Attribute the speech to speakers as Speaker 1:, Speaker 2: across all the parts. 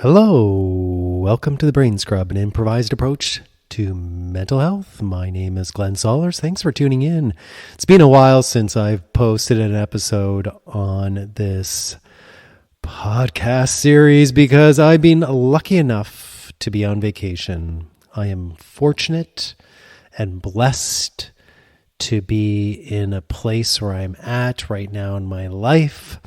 Speaker 1: Hello, welcome to the Brain Scrub, an improvised approach to mental health. My name is Glenn Sollers. Thanks for tuning in. It's been a while since I've posted an episode on this podcast series because I've been lucky enough to be on vacation. I am fortunate and blessed to be in a place where I'm at right now in my life.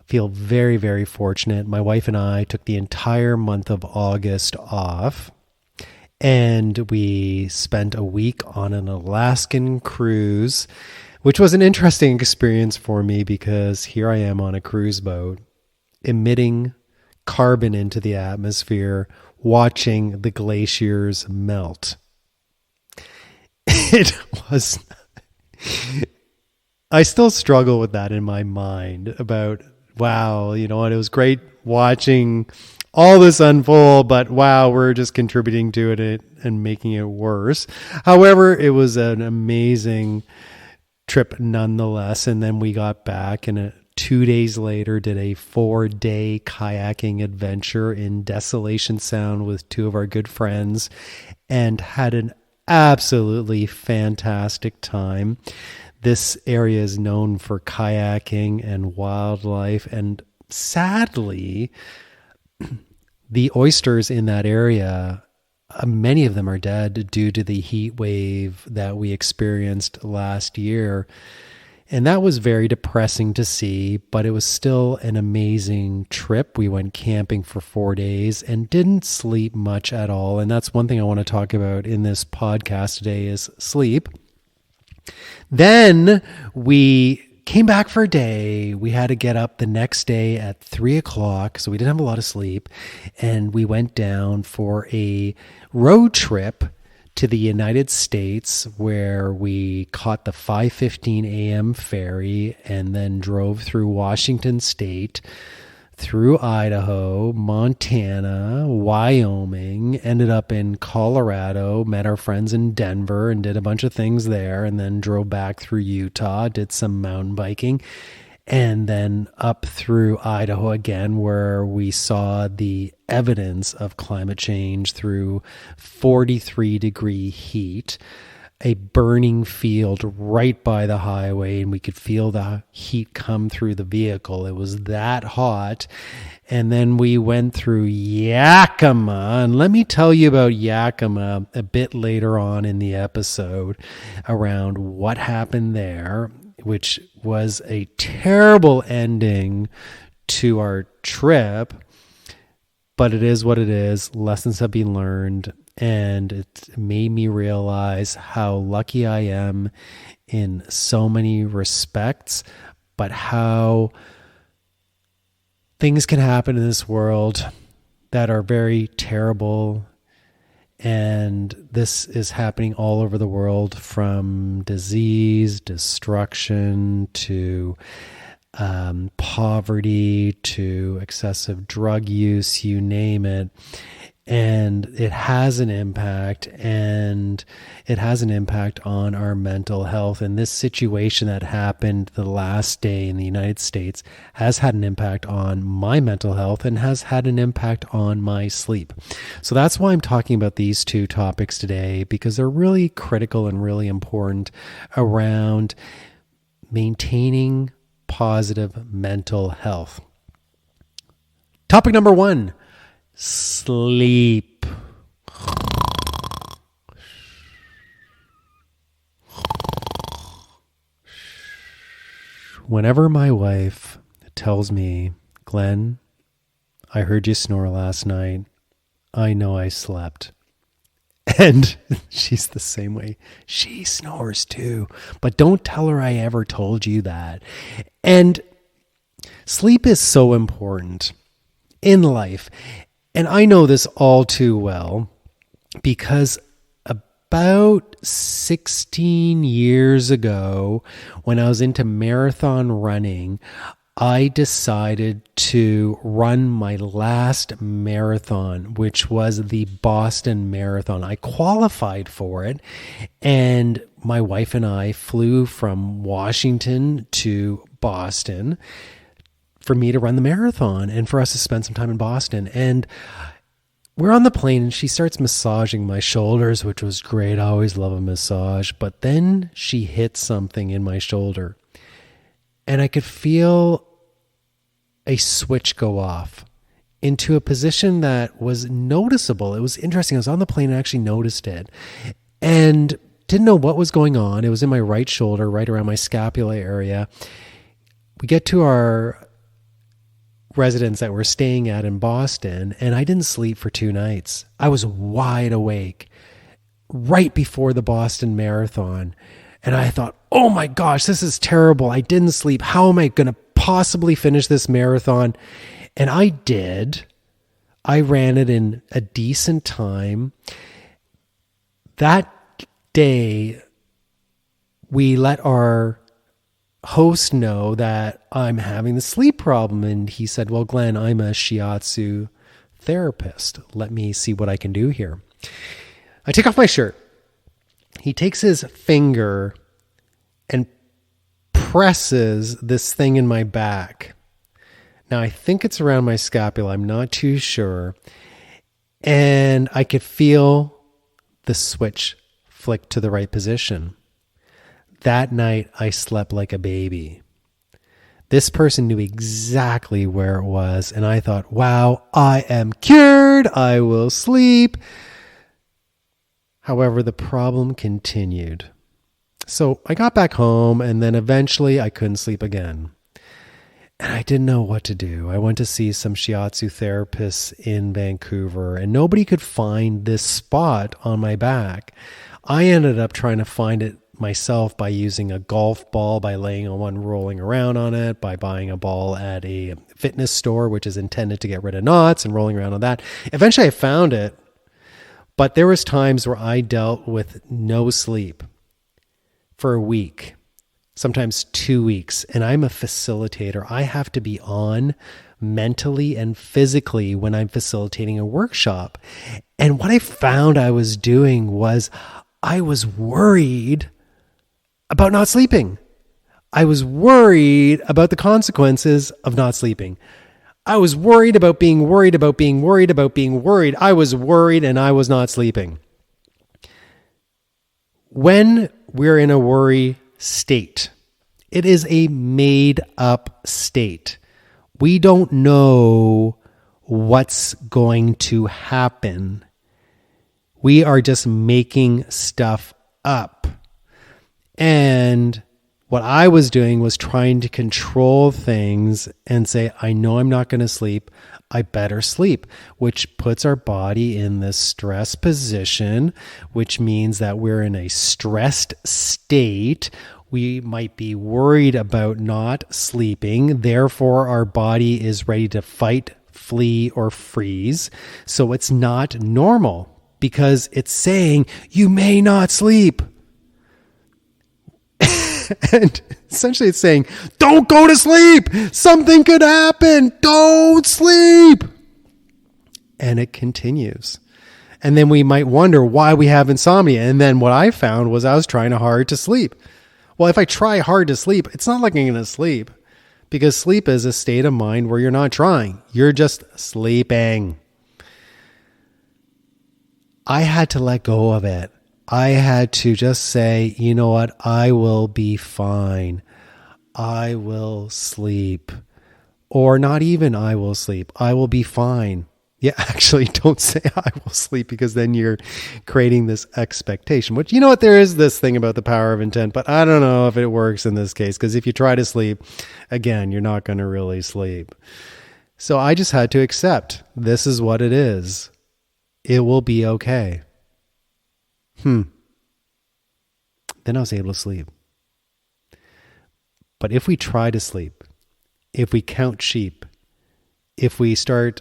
Speaker 1: Feel very, very fortunate. My wife and I took the entire month of August off, and we spent a week on an Alaskan cruise, which was an interesting experience for me because here I am on a cruise boat emitting carbon into the atmosphere, watching the glaciers melt. It was... I still struggle with that in my mind about, wow, you know what, it was great watching all this unfold, but wow, we're just contributing to it and making it worse. However, it was an amazing trip nonetheless. And then we got back and 2 days later did a 4-day kayaking adventure in Desolation Sound with two of our good friends and had an absolutely fantastic time. This area is known for kayaking and wildlife, and sadly, the oysters in that area, many of them are dead due to the heat wave that we experienced last year. And that was very depressing to see, but it was still an amazing trip. We went camping for 4 days and didn't sleep much at all. And that's one thing I want to talk about in this podcast today is sleep. Then we came back for a day. We had to get up the next day at 3:00, so we didn't have a lot of sleep. And we went down for a road trip to the United States where we caught the 5:15 a.m. ferry and then drove through Washington State, through Idaho, Montana, Wyoming, ended up in Colorado, met our friends in Denver and did a bunch of things there, and then drove back through Utah, did some mountain biking, and then up through Idaho again, where we saw the evidence of climate change through 43-degree heat, a burning field right by the highway, and we could feel the heat come through the vehicle. It was that hot. And then we went through Yakima, and let me tell you about Yakima a bit later on in the episode around what happened there, which was a terrible ending to our trip, but it is what it is. Lessons have been learned. And it made me realize how lucky I am in so many respects, but how things can happen in this world that are very terrible. And this is happening all over the world, from disease, destruction, to poverty, to excessive drug use, you name it. And it has an impact, and it has an impact on our mental health. And this situation that happened the last day in the United States has had an impact on my mental health and has had an impact on my sleep. So that's why I'm talking about these two topics today, because they're really critical and really important around maintaining positive mental health. Topic number 1. Sleep. Whenever my wife tells me, Glenn, I heard you snore last night, I know I slept. And she's the same way. She snores too. But don't tell her I ever told you that. And sleep is so important in life. And I know this all too well because about 16 years ago, when I was into marathon running, I decided to run my last marathon, which was the Boston Marathon. I qualified for it, and my wife and I flew from Washington to Boston, for me to run the marathon and for us to spend some time in Boston. And we're on the plane and she starts massaging my shoulders, which was great. I always love a massage. But then she hit something in my shoulder and I could feel a switch go off into a position that was noticeable. It was interesting. I was on the plane and actually noticed it and didn't know what was going on. It was in my right shoulder, right around my scapula area. We get to our residence that we're staying at in Boston, and I didn't sleep for 2 nights. I was wide awake right before the Boston Marathon. And I thought, oh my gosh, this is terrible. I didn't sleep. How am I going to possibly finish this marathon? And I did. I ran it in a decent time. That day, we let our host know that I'm having the sleep problem. And he said, well, Glenn, I'm a shiatsu therapist. Let me see what I can do here. I take off my shirt. He takes his finger and presses this thing in my back. Now, I think it's around my scapula. I'm not too sure. And I could feel the switch flick to the right position. That night, I slept like a baby. This person knew exactly where it was. And I thought, wow, I am cured. I will sleep. However, the problem continued. So I got back home and then eventually I couldn't sleep again. And I didn't know what to do. I went to see some shiatsu therapists in Vancouver and nobody could find this spot on my back. I ended up trying to find it myself by using a golf ball, by laying on one, rolling around on it, by buying a ball at a fitness store, which is intended to get rid of knots, and rolling around on that. Eventually I found it, but there was times where I dealt with no sleep for a week, sometimes 2 weeks, and I'm a facilitator. I have to be on mentally and physically when I'm facilitating a workshop. And what I found I was doing was I was worried about not sleeping. I was worried about the consequences of not sleeping. I was worried about being worried about being worried about being worried. I was worried and I was not sleeping. When we're in a worry state, it is a made up state. We don't know what's going to happen. We are just making stuff up. And what I was doing was trying to control things and say, I know I'm not going to sleep. I better sleep, which puts our body in this stress position, which means that we're in a stressed state. We might be worried about not sleeping. Therefore, our body is ready to fight, flee, or freeze. So it's not normal because it's saying you may not sleep. And essentially it's saying, don't go to sleep. Something could happen. Don't sleep. And it continues. And then we might wonder why we have insomnia. And then what I found was I was trying hard to sleep. Well, if I try hard to sleep, it's not like I'm going to sleep, because sleep is a state of mind where you're not trying. You're just sleeping. I had to let go of it. I had to just say, you know what? I will be fine. I will sleep. Or not even I will sleep. I will be fine. Yeah, actually, don't say I will sleep, because then you're creating this expectation. Which, you know what? There is this thing about the power of intent, but I don't know if it works in this case, because if you try to sleep, again, you're not going to really sleep. So I just had to accept this is what it is. It will be okay. Then I was able to sleep. But if we try to sleep, if we count sheep, if we start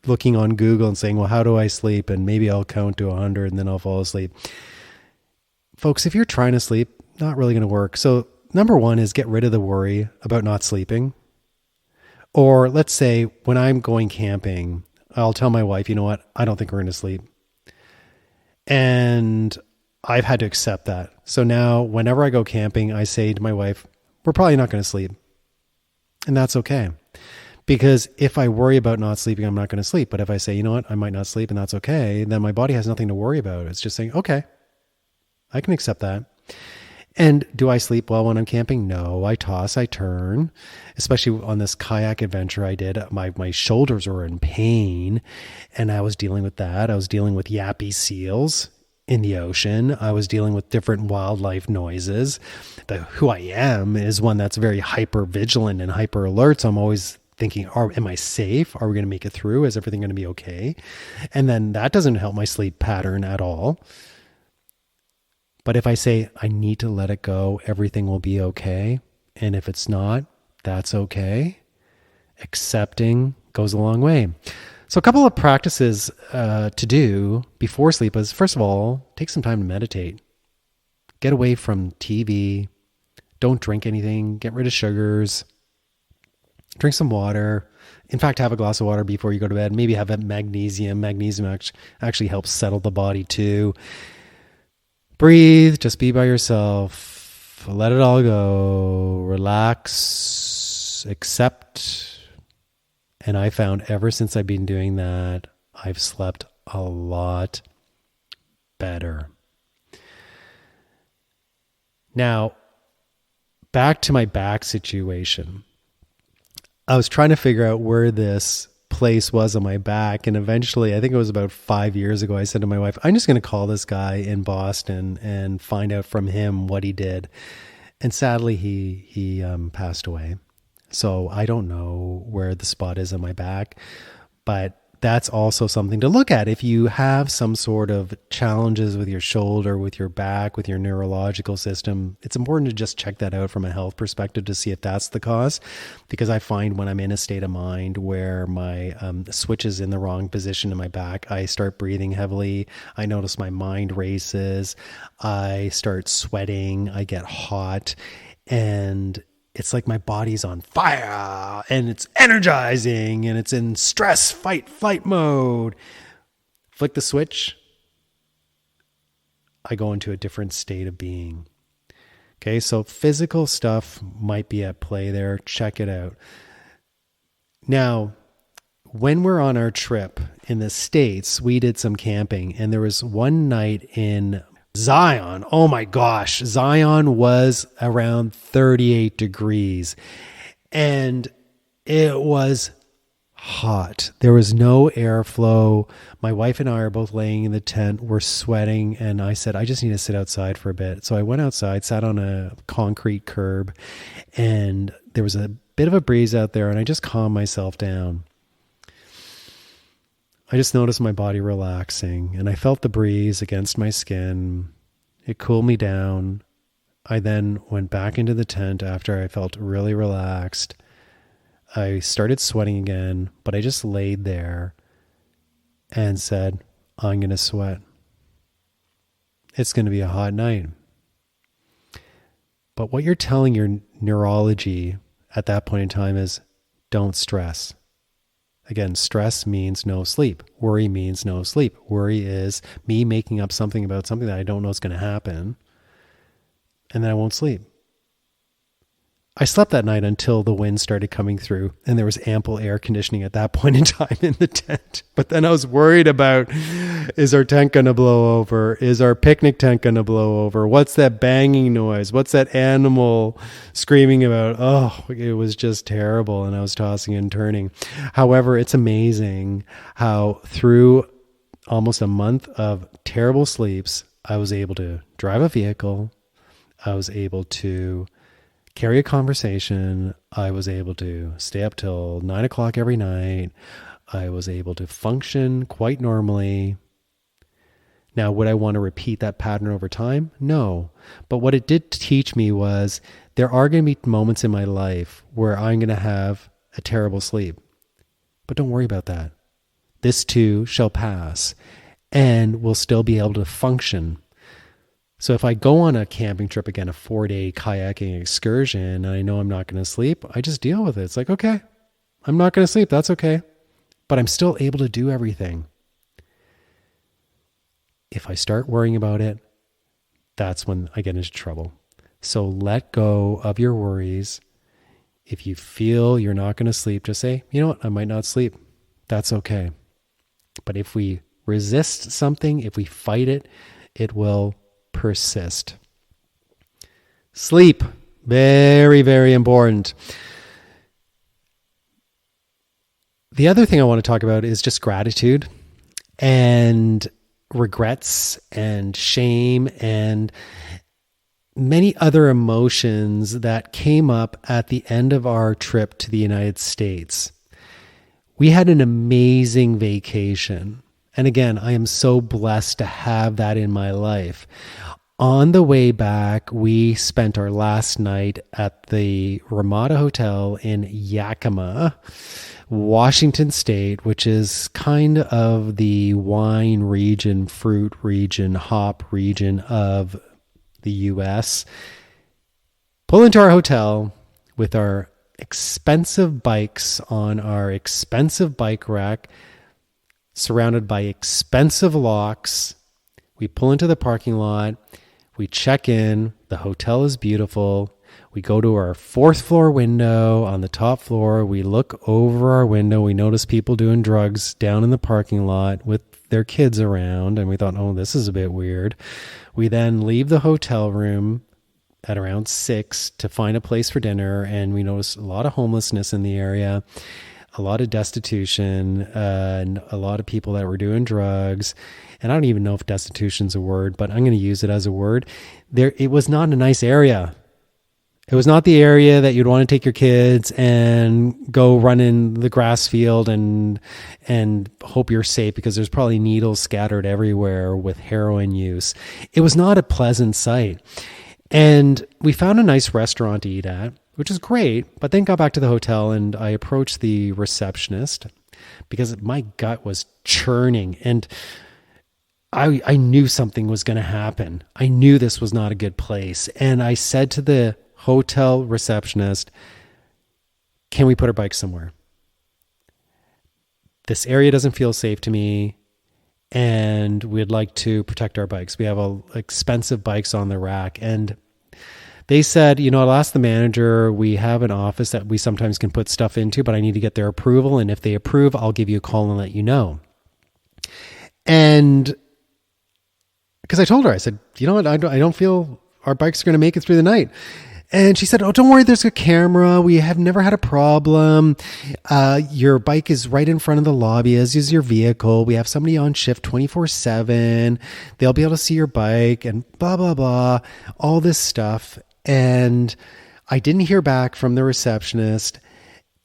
Speaker 1: looking on Google and saying, well, how do I sleep? And maybe I'll count to 100 and then I'll fall asleep. Folks, if you're trying to sleep, not really going to work. So number one is get rid of the worry about not sleeping. Or let's say when I'm going camping, I'll tell my wife, you know what? I don't think we're going to sleep. And I've had to accept that. So now whenever I go camping, I say to my wife, we're probably not going to sleep. And that's okay. Because if I worry about not sleeping, I'm not going to sleep. But if I say, you know what, I might not sleep and that's okay, then my body has nothing to worry about. It's just saying, okay, I can accept that. And do I sleep well when I'm camping? No, I toss, I turn, especially on this kayak adventure I did. My shoulders were in pain and I was dealing with that. I was dealing with yappy seals in the ocean. I was dealing with different wildlife noises. Who I am is one that's very hyper vigilant and hyper alert. So I'm always thinking, am I safe? Are we going to make it through? Is everything going to be okay? And then that doesn't help my sleep pattern at all. But if I say, I need to let it go, everything will be okay. And if it's not, that's okay. Accepting goes a long way. So a couple of practices to do before sleep is, first of all, take some time to meditate. Get away from TV. Don't drink anything. Get rid of sugars. Drink some water. In fact, have a glass of water before you go to bed. Maybe have a magnesium. Magnesium actually helps settle the body too. Breathe, just be by yourself, let it all go, relax, accept. And I found ever since I've been doing that, I've slept a lot better. Now, back to my back situation. I was trying to figure out where this place was on my back, and eventually, I think it was about 5 years ago, I said to my wife, I'm just going to call this guy in Boston and find out from him what he did. And sadly, he passed away. So I don't know where the spot is on my back, but that's also something to look at. If you have some sort of challenges with your shoulder, with your back, with your neurological system, it's important to just check that out from a health perspective to see if that's the cause. Because I find when I'm in a state of mind where my switch is in the wrong position in my back, I start breathing heavily. I notice my mind races. I start sweating. I get hot. And it's like my body's on fire and it's energizing and it's in stress, fight, flight mode. Flick the switch. I go into a different state of being. Okay, so physical stuff might be at play there. Check it out. Now, when we're on our trip in the States, we did some camping and there was one night in Zion. Oh my gosh. Zion was around 38 degrees and it was hot. There was no airflow. My wife and I are both laying in the tent. We're sweating. And I said, I just need to sit outside for a bit. So I went outside, sat on a concrete curb, and there was a bit of a breeze out there and I just calmed myself down. I just noticed my body relaxing and I felt the breeze against my skin. It cooled me down. I then went back into the tent after I felt really relaxed. I started sweating again, but I just laid there and said, I'm going to sweat. It's going to be a hot night. But what you're telling your neurology at that point in time is don't stress. Again, stress means no sleep. Worry means no sleep. Worry is me making up something about something that I don't know is going to happen, and then I won't sleep. I slept that night until the wind started coming through, and there was ample air conditioning at that point in time in the tent. But then I was worried about, is our tent going to blow over? Is our picnic tent going to blow over? What's that banging noise? What's that animal screaming about? Oh, it was just terrible, and I was tossing and turning. However, it's amazing how through almost a month of terrible sleeps, I was able to drive a vehicle. I was able to carry a conversation. I was able to stay up till 9 o'clock every night. I was able to function quite normally. Now, would I want to repeat that pattern over time? No. But what it did teach me was there are going to be moments in my life where I'm going to have a terrible sleep. But don't worry about that. This too shall pass and we'll still be able to function. So if I go on a camping trip, again, a 4-day kayaking excursion, and I know I'm not going to sleep, I just deal with it. It's like, okay, I'm not going to sleep. That's okay. But I'm still able to do everything. If I start worrying about it, that's when I get into trouble. So let go of your worries. If you feel you're not going to sleep, just say, you know what, I might not sleep. That's okay. But if we resist something, if we fight it, it will persist. Sleep, very, very important. The other thing I want to talk about is just gratitude and regrets and shame and many other emotions that came up at the end of our trip to the United States. We had an amazing vacation. And again, I am so blessed to have that in my life. On the way back, we spent our last night at the Ramada Hotel in Yakima, Washington State, which is kind of the wine region, fruit region, hop region of the US. Pull into our hotel with our expensive bikes on our expensive bike rack, surrounded by expensive locks. We pull into the parking lot. We check in. The hotel is beautiful. We go to our 4th floor window on the top floor. We look over our window. We notice people doing drugs down in the parking lot with their kids around. And we thought, oh, this is a bit weird. We then leave the hotel room at around 6 to find a place for dinner. And we notice a lot of homelessness in the area, a lot of destitution, and a lot of people that were doing drugs. And I don't even know if destitution's a word, but I'm going to use it as a word. It was not a nice area. It was not the area that you'd want to take your kids and go run in the grass field and hope you're safe, because there's probably needles scattered everywhere with heroin use. It was not a pleasant sight. And we found a nice restaurant to eat at, which is great, but then got back to the hotel and I approached the receptionist because my gut was churning and I knew something was going to happen. I knew this was not a good place. And I said to the hotel receptionist, can we put our bikes somewhere? This area doesn't feel safe to me and we'd like to protect our bikes. We have expensive bikes on the rack. And they said, I'll ask the manager. We have an office that we sometimes can put stuff into, but I need to get their approval. And if they approve, I'll give you a call and let you know. And because I told her, I said, you know what? I don't feel our bikes are going to make it through the night. And she said, oh, don't worry. There's a camera. We have never had a problem. Your bike is right in front of the lobby, as is your vehicle. We have somebody on shift 24/7. They'll be able to see your bike and blah, blah, blah, all this stuff. And I didn't hear back from the receptionist.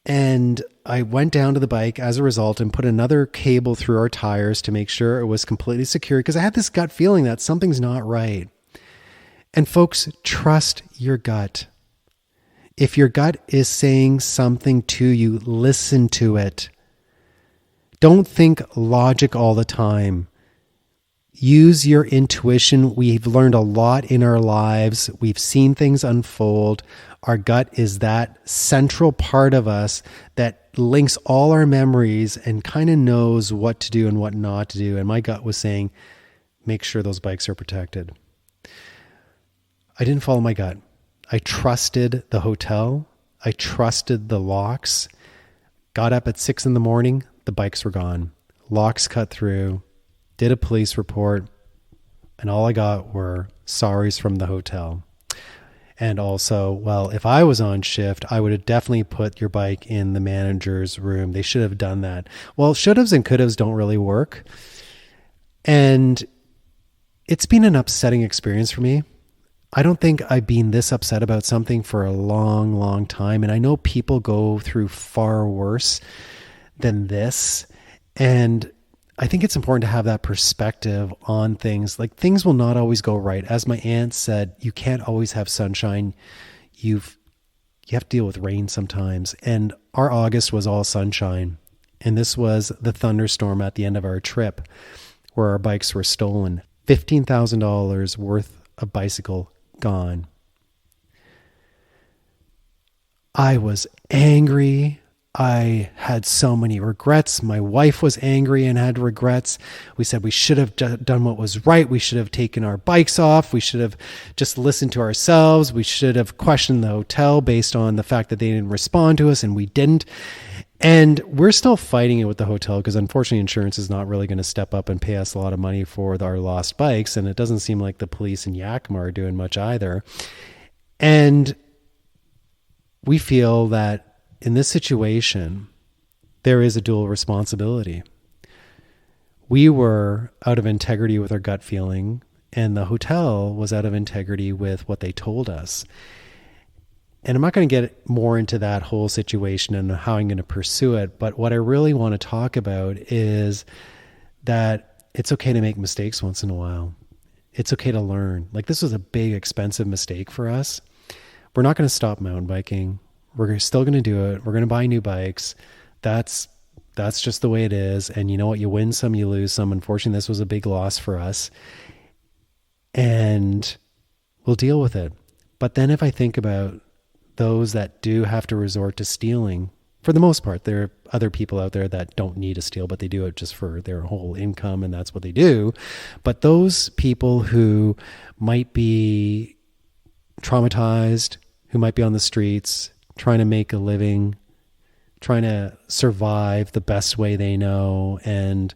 Speaker 1: And I went down to the bike as a result and put another cable through our tires to make sure it was completely secure, because I had this gut feeling that something's not right. And folks, trust your gut. If your gut is saying something to you, listen to it. Don't think logic all the time. Use your intuition. We've learned a lot in our lives. We've seen things unfold. Our gut is that central part of us that links all our memories and kind of knows what to do and what not to do. And my gut was saying, make sure those bikes are protected. I didn't follow my gut. I trusted the hotel. I trusted the locks. Got up at 6 a.m. The bikes were gone. Locks cut through. Did a police report. And all I got were sorries from the hotel. And also, well, if I was on shift, I would have definitely put your bike in the manager's room. They should have done that. Well, should-haves and could-haves don't really work. And it's been an upsetting experience for me. I don't think I've been this upset about something for a long, long time. And I know people go through far worse than this. And I think it's important to have that perspective on things. Like, things will not always go right. As my aunt said, you can't always have sunshine. You have to deal with rain sometimes. And our August was all sunshine. And this was the thunderstorm at the end of our trip where our bikes were stolen. $15,000 worth of bicycle gone. I was angry. I had so many regrets. My wife was angry and had regrets. We said we should have done what was right. We should have taken our bikes off. We should have just listened to ourselves. We should have questioned the hotel based on the fact that they didn't respond to us, and we didn't. And we're still fighting it with the hotel because unfortunately insurance is not really going to step up and pay us a lot of money for our lost bikes. And it doesn't seem like the police in Yakima are doing much either. And we feel that in this situation, there is a dual responsibility. We were out of integrity with our gut feeling, and the hotel was out of integrity with what they told us. And I'm not going to get more into that whole situation and how I'm going to pursue it, but what I really want to talk about is that it's okay to make mistakes once in a while. It's okay to learn. Like, this was a big, expensive mistake for us. We're not going to stop mountain biking. We're still going to do it. We're going to buy new bikes. That's just the way it is. And you know what? You win some, you lose some. Unfortunately, this was a big loss for us. And we'll deal with it. But then if I think about those that do have to resort to stealing, for the most part, there are other people out there that don't need to steal, but they do it just for their whole income, and that's what they do. But those people who might be traumatized, who might be on the streets, trying to make a living, trying to survive the best way they know. And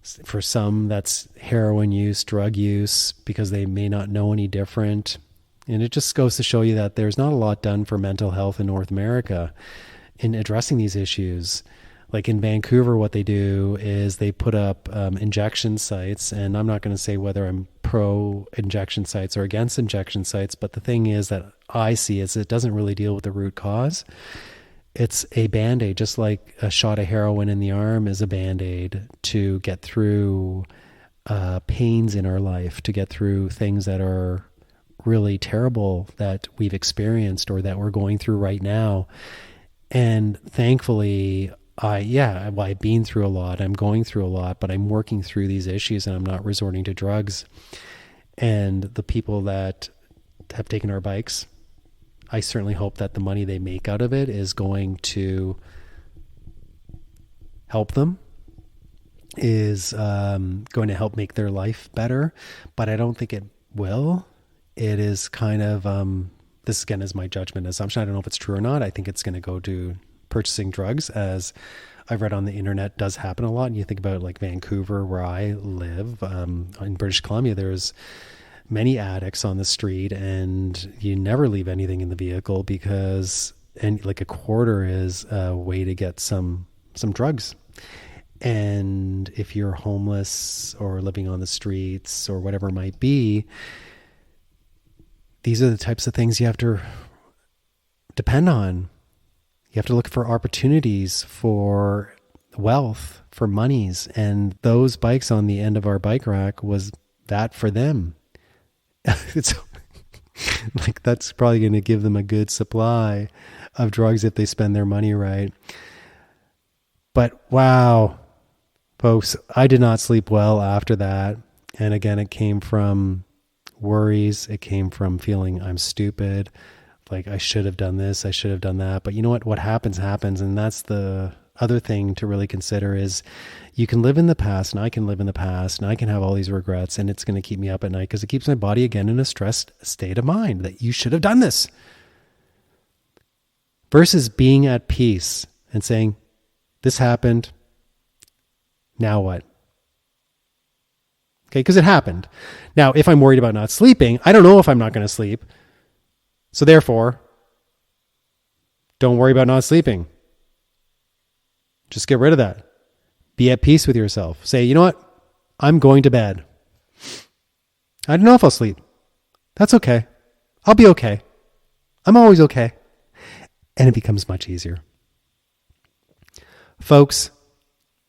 Speaker 1: for some, that's heroin use, drug use, because they may not know any different. And it just goes to show you that there's not a lot done for mental health in North America in addressing these issues. Like in Vancouver, what they do is they put up injection sites, and I'm not going to say whether I'm pro injection sites or against injection sites, but the thing is that I see is it doesn't really deal with the root cause. It's a Band-Aid, just like a shot of heroin in the arm is a Band-Aid to get through pains in our life, to get through things that are really terrible that we've experienced or that we're going through right now. And thankfully, I've been through a lot. I'm going through a lot, but I'm working through these issues and I'm not resorting to drugs. And the people that have taken our bikes, I certainly hope that the money they make out of it is going to help them, is going to help make their life better. But I don't think it will. It is kind of, this again is my judgment assumption. I don't know if it's true or not. I think it's going to go to purchasing drugs, as I've read on the internet does happen a lot. And you think about like Vancouver, where I live, in British Columbia, there's many addicts on the street, and you never leave anything in the vehicle because, and like a quarter is a way to get some drugs. And if you're homeless or living on the streets or whatever it might be, these are the types of things you have to depend on. You have to look for opportunities for wealth, for monies. And those bikes on the end of our bike rack was that for them. It's like, that's probably going to give them a good supply of drugs if they spend their money right. But wow, folks, I did not sleep well after that. And again, it came from worries. It came from feeling I'm stupid. Like, I should have done this, I should have done that. But you know what happens. And that's the other thing to really consider is you can live in the past, and I can live in the past, and I can have all these regrets, and it's going to keep me up at night because it keeps my body again in a stressed state of mind that you should have done this. Versus being at peace and saying, this happened, now what? Okay, because it happened. Now, if I'm worried about not sleeping, I don't know if I'm not going to sleep. So therefore, don't worry about not sleeping. Just get rid of that. Be at peace with yourself. Say, you know what? I'm going to bed. I don't know if I'll sleep. That's okay. I'll be okay. I'm always okay. And it becomes much easier. Folks,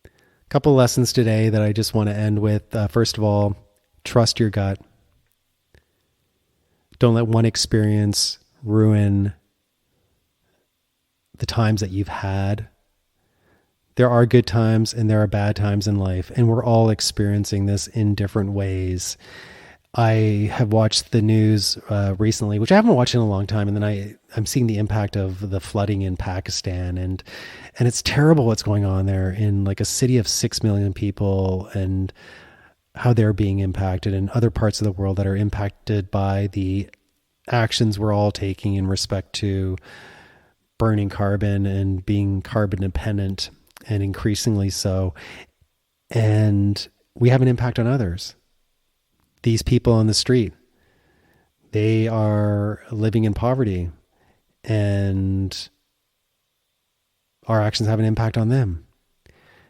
Speaker 1: a couple lessons today that I just want to end with. First of all, trust your gut. Don't let one experience ruin the times that you've had. There are good times and there are bad times in life, and we're all experiencing this in different ways. I have watched the news recently, which I haven't watched in a long time, and then I'm seeing the impact of the flooding in Pakistan, and it's terrible what's going on there in like a city of 6 million people, and how they're being impacted, and other parts of the world that are impacted by the actions we're all taking in respect to burning carbon and being carbon dependent, and increasingly so. And we have an impact on others. These people on the street, they are living in poverty, and our actions have an impact on them.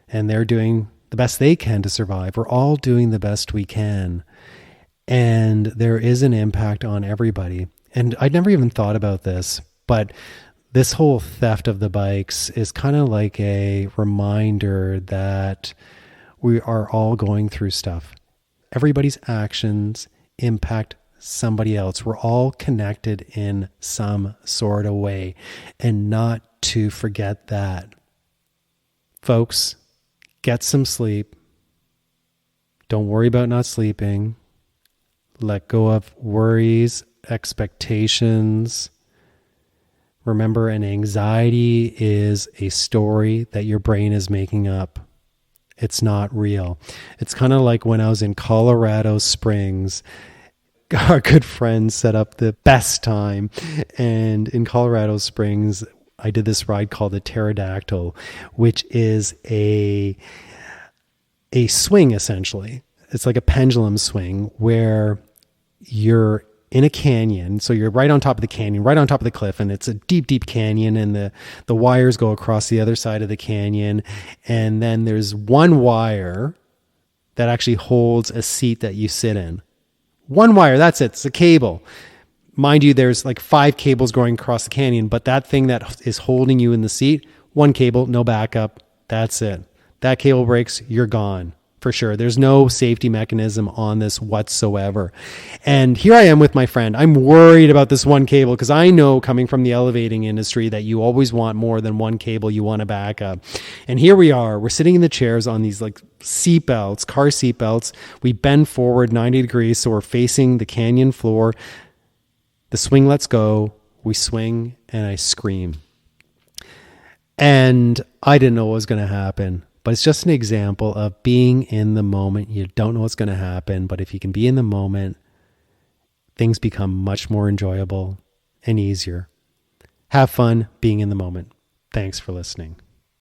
Speaker 1: And they're doing the best they can to survive. We're all doing the best we can. And there is an impact on everybody. And I'd never even thought about this, but this whole theft of the bikes is kind of like a reminder that we are all going through stuff. Everybody's actions impact somebody else. We're all connected in some sort of way, and not to forget that. Folks, get some sleep. Don't worry about not sleeping. Let go of worries, expectations. Remember, an anxiety is a story that your brain is making up. It's not real. It's kind of like when I was in Colorado Springs, our good friend set up the best time. And in Colorado Springs, I did this ride called the Pterodactyl, which is a swing, essentially. It's like a pendulum swing where you're in a canyon. So you're right on top of the canyon, right on top of the cliff, and it's a deep, deep canyon, and the wires go across the other side of the canyon. And then there's one wire that actually holds a seat that you sit in. One wire, that's it. It's a cable. Mind you, there's like 5 cables going across the canyon, but that thing that is holding you in the seat, one cable, no backup. That's it. That cable breaks, you're gone. For sure. There's no safety mechanism on this whatsoever. And here I am with my friend. I'm worried about this one cable because I know, coming from the elevating industry, that you always want more than one cable. You want a backup. And here we are. We're sitting in the chairs on these like seat belts, car seat belts. We bend forward 90 degrees, so we're facing the canyon floor. The swing lets go. We swing, and I scream. And I didn't know what was going to happen. But it's just an example of being in the moment. You don't know what's going to happen, but if you can be in the moment, things become much more enjoyable and easier. Have fun being in the moment. Thanks for listening.